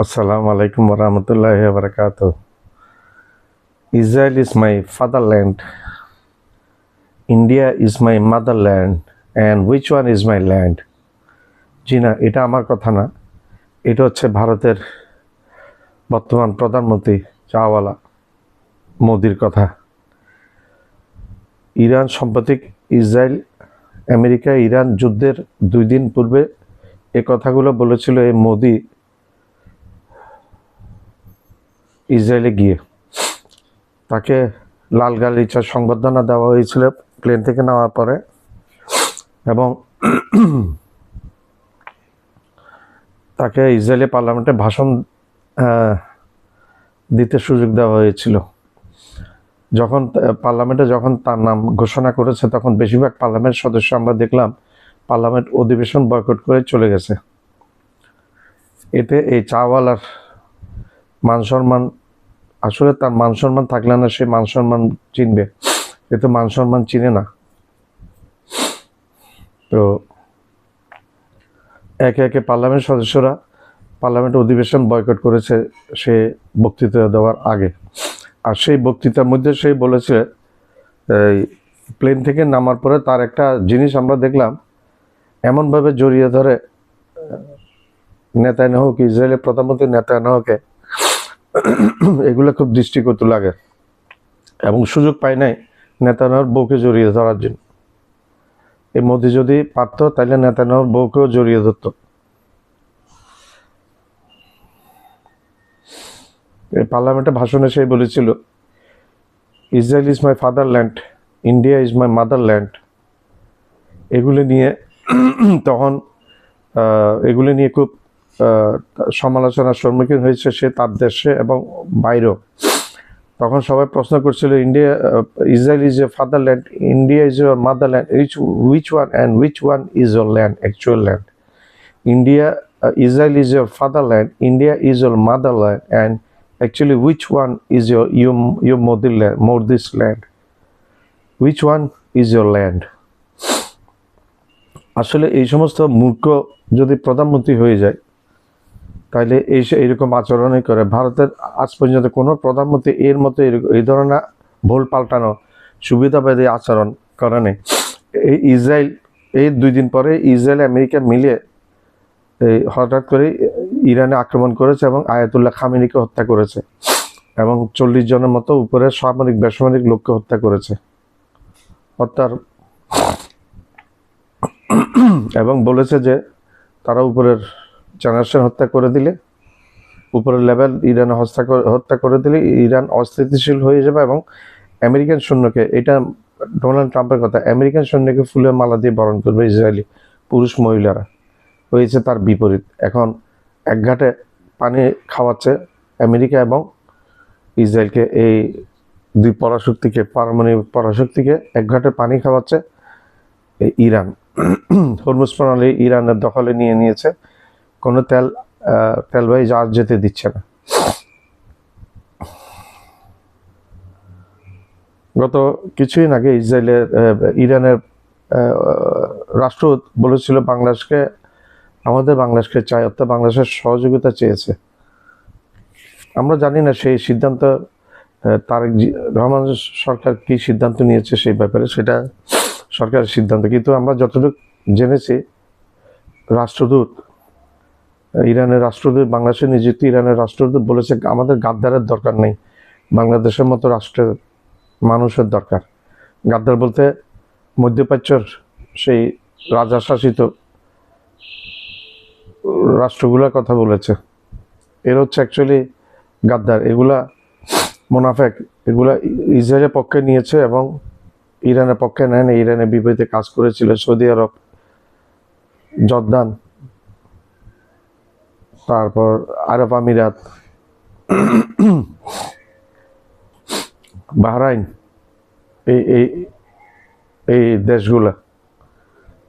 Assalamu alaikum warahmatullahi wabarakatuh. Israel is my fatherland. India is my motherland. And which one is my land? জি না, এটা আমার কথা না। এটা হচ্ছে ভারতের বর্তমান প্রধানমন্ত্রী চাওয়ালা মোদির কথা। ইরান সাম্প্রতিক ইসরায়েল আমেরিকা ইরান যুদ্ধের 2 দিন পূর্বে এই কথাগুলো বলেছিল এই মোদি ইসরায়েলে গিয়ে। তাকে লাল গালিচার সংবর্ধনা দেওয়া হয়েছিল প্লেন থেকে নামার পরে, এবং তাকে ইসরায়েলি পার্লামেন্টে ভাষণ দিতে সুযোগ দেওয়া হয়েছিল। যখন পার্লামেন্টে তার নাম ঘোষণা করেছে, তখন বেশিরভাগ পার্লামেন্ট সদস্য আমরা দেখলাম পার্লামেন্ট অধিবেশন বয়কট করে চলে গেছে। এতে এই চাওয়ালার মান সম্মান, আসলে তার মান সম্মান থাকলে না সে মান সম্মান চিনবে, এ তো মান সম্মান চিনে না। তো একে একে পার্লামেন্ট সদস্যরা পার্লামেন্ট অধিবেশন বয়কট করেছে সে বক্তৃতা দেওয়ার আগে। আর সেই বক্তৃতার মধ্যে সে বলেছে, এই প্লেন থেকে নামার পরে তার একটা জিনিস আমরা দেখলাম, এমনভাবে জড়িয়ে ধরে নেতানিয়াহুকে, ইসরায়েলের প্রধানমন্ত্রী নেতানিয়াহুকে, এগুলো খুব দৃষ্টিকটু লাগে, এবং সুযোগ পায় নাই নেতানিয়াহুর বউকে জড়িয়ে ধরার জন্য। এই মোদি যদি পারত তাহলে নেতানিয়াহুর বউকেও জড়িয়ে ধরত। এই পার্লামেন্টে ভাষণে সে বলেছিল, Israel is my fatherland, India is my motherland. এগুলি নিয়ে তখন এগুলি নিয়ে খুব সমালোচনার সম্মুখীন হয়েছে সে তার দেশে এবং বাইরেও। তখন সবাই প্রশ্ন করছিল, Israel is a fatherland, India is your motherland, which one and which one is your land, actual land? Israel is your fatherland, India is your motherland, and actually which one is your Modi's land? Which one is your land? আসলে এই সমস্ত মূর্খ যদি প্রধানমন্ত্রী হয়ে যায় তাহলে এইরকম আচরণই করে। ভারতের আজ পর্যন্ত কোনো প্রধানমন্ত্রী এর মতো এই ধরনের ভুল পাল্টানো সুবিধাবাদী আচরণ করে নেই। এই ইসরায়েল এই 2 দিন পরে ইসরায়েল আমেরিকা মিলিয়ে হঠাৎ করে ইরানে আক্রমণ করেছে এবং আয়াতুল্লাহ খামেনিকে হত্যা করেছে, এবং 40 জনের মতো উপরে সামরিক বেসামরিক লোককে হত্যা করেছে। এবং বলেছে যে তারা উপরের জেনারেশন হত্যা করে দিলে, উপরের লেভেল ইরানে হত্যা করে দিলে ইরান অস্থিতিশীল হয়ে যাবে, এবং আমেরিকান সৈন্যকে, এটা ডোনাল্ড ট্রাম্পের কথা, আমেরিকান সৈন্যকে ফুলের মালা দিয়ে বরণ করবে ইসরায়েলি পুরুষ মহিলারা। হয়েছে তার বিপরীত। এখন একঘাটে পানি খাওয়াচ্ছে আমেরিকা এবং ইসরায়েলকে, এই 2 পরাশক্তিকে, পারমাণবিক পরাশক্তিকে একঘাটে পানি খাওয়াচ্ছে ইরান। হরমুজ প্রণালী ইরানের দখলে নিয়ে নিয়েছে, কোনো তেলবাহী জাহাজ যেতে দিচ্ছে না। গত কিছুদিন আগে ইরানের রাষ্ট্রদূত বলেছিল আমাদের বাংলাদেশকে চাই, অর্থাৎ বাংলাদেশের সহযোগিতা চেয়েছে। আমরা জানি না সেই সিদ্ধান্ত তারেক রহমান সরকার কি সিদ্ধান্ত নিয়েছে সেই ব্যাপারে, সেটা সরকারের সিদ্ধান্ত। কিন্তু আমরা যতটুকু জেনেছি, ইরানের রাষ্ট্রদূত, বাংলাদেশে নিযুক্ত ইরানের রাষ্ট্রদূত বলেছে, আমাদের গাদ্দারের দরকার নেই, বাংলাদেশের মতো রাষ্ট্রের মানুষের দরকার। গাদ্দার বলতে মধ্যপ্রাচ্যের সেই রাজাশাসিত রাষ্ট্রগুলোর কথা বলেছে। এর হচ্ছে অ্যাকচুয়ালি গাদ্দার। এগুলা মোনাফেক, এগুলা ইসরায়েলের পক্ষে নিয়েছে এবং ইরানের পক্ষে নেয় না। ইরানের বিপরীতে কাজ করেছিল সৌদি আরব, জর্দান, তারপর আরব আমিরাত, বাহরাইন, এই দেশগুলা।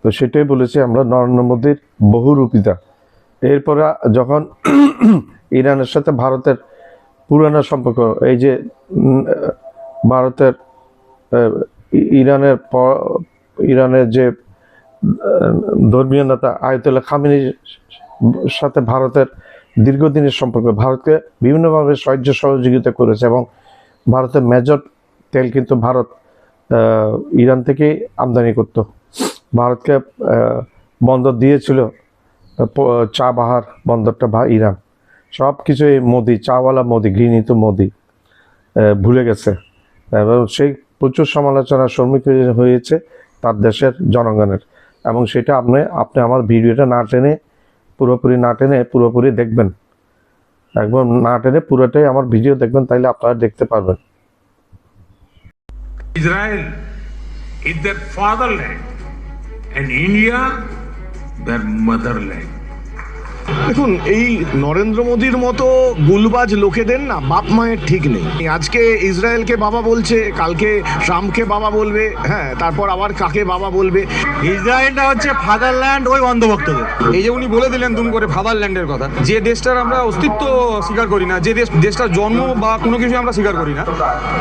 তো সেটাই বলেছি আমরা, নরেন্দ্র মোদীর বহুরূপিতা। এরপরে যখন ইরানের সাথে ভারতের পুরানো সম্পর্ক, এই যে ভারতের ইরানের যে ধর্মীয় নেতা আয়াতুল্লাহ খামেনির সাথে ভারতের দীর্ঘদিনের সম্পর্ক, ভারতকে বিভিন্নভাবে সাহায্য সহযোগিতা করেছে এবং ভারতের মেজর তেল কিন্তু ভারত ইরান থেকেই আমদানি করত। ভারতকে বন্দর দিয়েছিল চা বাহার বন্দরটা ইরান। সব কিছু এই মোদি, চাওয়ালা মোদি, ঘৃণিত মোদি ভুলে গেছে এবং সেই প্রচুর সমালোচনার সম্মুখীন হয়েছে তার দেশের জনগণের। এবং সেটা আপনি আমার ভিডিওটা পুরোপুরি দেখবেন, একবার না টেনে পুরোটাই আমার ভিডিও দেখবেন, তাইলে আপনারা দেখতে পারবেন। Israel is their fatherland and India their motherland. দেখুন, এই নরেন্দ্র মোদীর মতো গুলবাজ লোকেদের না বাপ মায়ের ঠিক নেই। আজকে ইসরায়েলকে বাবা বলছে, কালকে ট্রাম্পকে বাবা বলবে, হ্যাঁ, তারপর আবার কাকে বাবা বলবে। ইসরায়েলটা হচ্ছে ফাদারল্যান্ড ওই অন্ধভক্তদের। এই যে উনি বলে দিলেন দুম করে ফাদারল্যান্ডের কথা, যে দেশটার আমরা অস্তিত্ব স্বীকার করি না, যে দেশটার জন্ম বা কোনো কিছু আমরা স্বীকার করি না,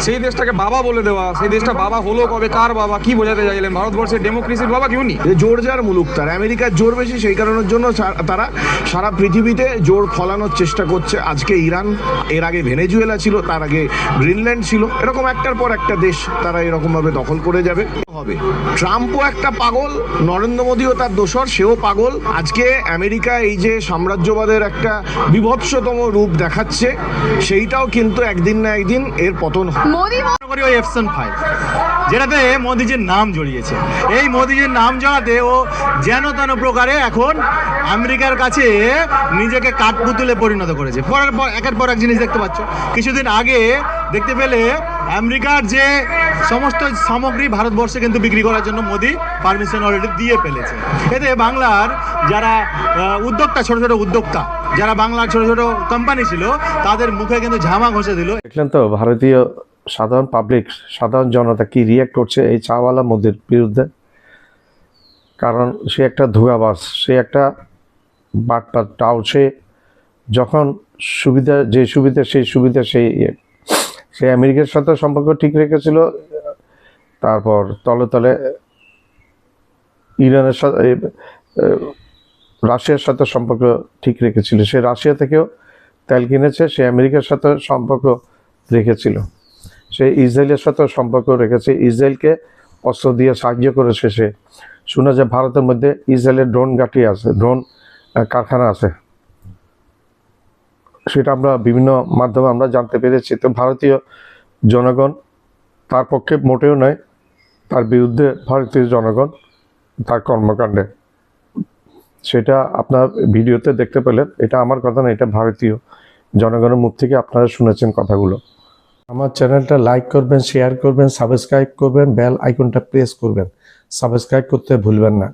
সেই দেশটাকে বাবা বলে দেওয়া, সেই দেশটা বাবা হলো কবে, কার বাবা, কি বোঝাতে চাইলেন? ভারতবর্ষের ডেমোক্রেসির বাবা কি উনি? জোর যার মুলুক তার। আমেরিকার জোর বেশি, সেই কারণের জন্য তারা সারা পৃথিবীতে জোর ফলানোর চেষ্টা করছে। আজকে ইরান, এর আগে ভেনেজুয়েলা ছিল, তার আগে গ্রিনল্যান্ড ছিল। এরকম একটার পর একটা দেশ তারা এরকম ভাবে দখল করে যাবে। ট্রাম্পও একটা পাগল, নরেন্দ্র মোদীও তার দোসর, সেও পাগল। আজকে আমেরিকা এই যে সাম্রাজ্যবাদের একটা বিভৎসতম রূপ দেখাচ্ছে, সেইটাও কিন্তু একদিন না একদিন এর পতন মোদি ওই F-5 যেটাতে মোদিজির নাম জড়িয়েছে। এই মোদিজির নাম জড়াতে ও যেন তেন প্রকারে এখন আমেরিকার কাছে নিজেকে কাঠপুতুলে পরিণত করেছে। একের পর এক জিনিস দেখতে পাচ্ছ। কিছুদিন আগে দেখতে পেলে আমেরিকার যে সমস্ত সামগ্রী ভারতবর্ষে কিন্তু বিক্রি করার জন্য মোদি পারমিশন অলরেডি দিয়ে ফেলেছে। এতে বাংলার যারা উদ্যোক্তা, ছোট ছোট উদ্যোক্তা, যারা বাংলার ছোট ছোট কোম্পানি ছিল, তাদের মুখে কিন্তু ঝামা ঘষে দিল। দেখলেন তো ভারতীয় সাধারণ পাবলিক, সাধারণ জনতা কি রিয়াক্ট করছে এই চাওয়ালা মোদির বিরুদ্ধে। কারণ সে একটা ধোঁয়াবাজ, সে একটা বাটপার টাও। সে যখন সে আমেরিকার সাথে সম্পর্ক ঠিক রেখেছিল, তারপর তলে তলে ইরানের সাথে, রাশিয়ার সাথে সম্পর্ক ঠিক রেখেছিল। সে রাশিয়া থেকেও তেল কিনেছে, সে আমেরিকার সাথে সম্পর্ক রেখেছিল, সে ইসরায়েলের সাথে সম্পর্ক রেখেছে, ইসরায়েলকে অস্ত্র দিয়ে সাহায্য করেছে। সে শোনা যায় ভারতের মধ্যে ইসরায়েলের ড্রোন ঘাঁটি আছে, ড্রোন কারখানা আছে, সেটা আমরা বিভিন্ন মাধ্যমে আমরা জানতে পেরেছি। তো ভারতীয় জনগণ তার পক্ষে মোটেও নয়, তার বিরুদ্ধে ভারতীয় জনগণ তার কর্মকাণ্ডে। সেটা আপনার ভিডিওতে দেখতে পেলেন। এটা আমার কথা না, এটা ভারতীয় জনগণের মুখ থেকে আপনারা শুনেছেন কথাগুলো। আমার চ্যানেলটা লাইক করবেন, শেয়ার করবেন, সাবস্ক্রাইব করবেন, বেল আইকনটা প্রেস করবেন। সাবস্ক্রাইব করতে ভুলবেন না।